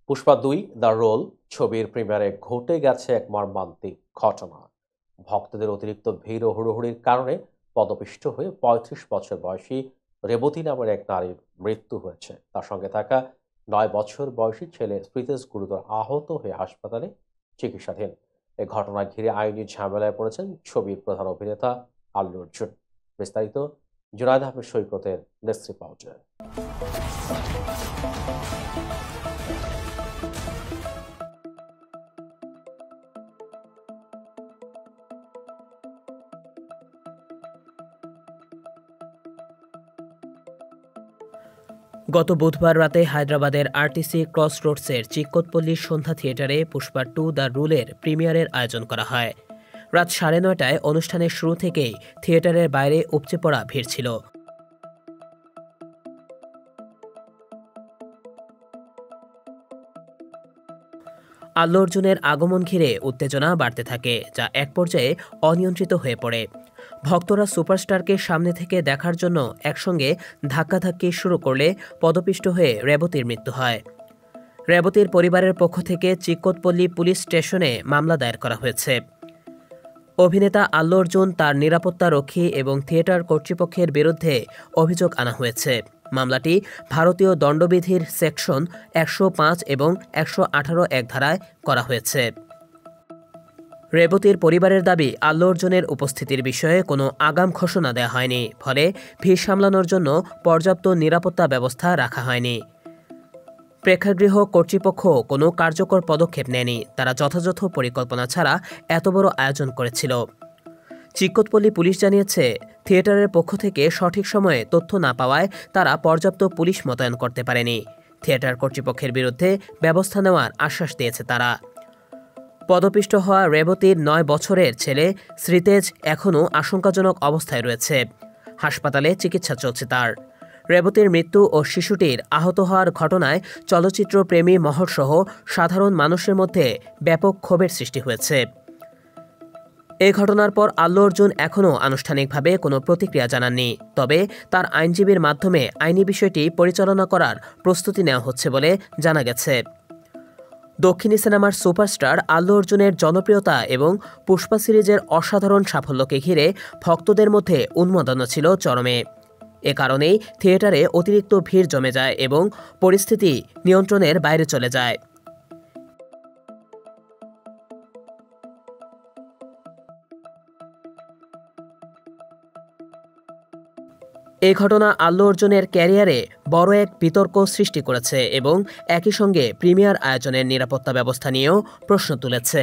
Pushpa ২ the role ছবির প্রিমিয়ারে ঘটে গেছে এক মর্মান্তিক ঘটনা। ভক্তদের অতিরিক্ত ভিড় ও হুড়োহুড়ির কারণে পদপিষ্ট হয়ে ৩৫ বছর বয়সী রেবতী নামের এক নারীর মৃত্যু হয়েছে। তার সঙ্গে থাকা ৯ বছর বয়সী ছেলে শ্রীতেজ গুরুতর আহত হয়ে হাসপাতালে চিকিৎসাধীন। এ ঘটনা ঘিরে আইনি ঝামেলায় পড়েছেন ছবির প্রধান অভিনেতা আল্লু অর্জুন। বিস্তারিত জুনায়েদ আহমেদ সৈকতের ডেস্ক রিপোর্টে। গত বুধবার রাতে হায়দ্রাবাদের আরটিসি ক্রস রোডসের চিক্কতপল্লী সন্ধ্যা থিয়েটারে পুষ্পা ২ দ্য রুলের প্রিমিয়ারের আয়োজন করা হয়। রাত ৯:৩০টায় অনুষ্ঠানের শুরু থেকেই থিয়েটারের বাইরে উপচে পড়া ভিড় ছিল। আল্লু অর্জুনের আগমন ঘিরে উত্তেজনা বাড়তে থাকে, যা এক পর্যায়ে অনিয়ন্ত্রিত হয়ে পড়ে। ভক্তরা সুপারস্টারকে সামনে থেকে দেখার জন্য একসঙ্গে ধাক্কাধাক্কি শুরু করলে পদপিষ্ট হয়ে রেবতীর মৃত্যু হয়। রেবতীর পরিবারের পক্ষ থেকে চিক্কতপল্লী পুলিশ স্টেশনে মামলা দায়ের করা হয়েছে। অভিনেতা আল্লু অর্জুন, তার নিরাপত্তারক্ষী এবং থিয়েটার কর্তৃপক্ষের বিরুদ্ধে অভিযোগ আনা হয়েছে। মামলাটি ভারতীয় দণ্ডবিধির সেকশন ১০৫ এবং ১১৮ ধারায় করা হয়েছে। রেবতীর পরিবারের দাবি, আল্লু অর্জুনের উপস্থিতির বিষয়ে কোনো আগাম ঘোষণা দেওয়া হয়নি, ফলে ভিড় সামলানোর জন্য পর্যাপ্ত নিরাপত্তা ব্যবস্থা রাখা হয়নি। প্রেক্ষাগৃহ কর্তৃপক্ষ কোনো কার্যকর পদক্ষেপ নেয়নি। তারা যথাযথ পরিকল্পনা ছাড়া এত বড় আয়োজন করেছিল। চিক্কতপল্লী পুলিশ জানিয়েছে, থিয়েটারের পক্ষ থেকে সঠিক সময়ে তথ্য না পাওয়ায় তারা পর্যাপ্ত পুলিশ মোতায়েন করতে পারেনি। থিয়েটার কর্তৃপক্ষের বিরুদ্ধে ব্যবস্থা নেওয়ার আশ্বাস দিয়েছে তারা। পদপিষ্ট হওয়া রেবতীর ৯ বছরের ছেলে শ্রীতেজ এখনও আশঙ্কাজনক অবস্থায় রয়েছে। হাসপাতালে চিকিৎসা চলছে তার। রেবতীর মৃত্যু ও শিশুটির আহত হওয়ার ঘটনায় চলচ্চিত্রপ্রেমী মহলসহ সাধারণ মানুষের মধ্যে ব্যাপক ক্ষোভের সৃষ্টি হয়েছে। এই ঘটনার পর আল্লু অর্জুন এখনও আনুষ্ঠানিকভাবে কোনো প্রতিক্রিয়া জানাননি। তবে তার আইনজীবীর মাধ্যমে আইনি বিষয়টি পরিচালনা করার প্রস্তুতি নেওয়া হচ্ছে বলে জানা গেছে। দক্ষিণী সিনেমার সুপারস্টার আল্লু অর্জুনের জনপ্রিয়তা এবং পুষ্পা সিরিজের অসাধারণ সাফল্যকে ঘিরে ভক্তদের মধ্যে উন্মাদনা ছিল চরমে। এ কারণেই থিয়েটারে অতিরিক্ত ভিড় জমে যায় এবং পরিস্থিতি নিয়ন্ত্রণের বাইরে চলে যায়। এই ঘটনা আল্লু অর্জুনের ক্যারিয়ারে বড় এক বিতর্ক সৃষ্টি করেছে এবং একই সঙ্গে প্রিমিয়ার আয়োজনের নিরাপত্তা ব্যবস্থা নিয়েও প্রশ্ন তুলেছে।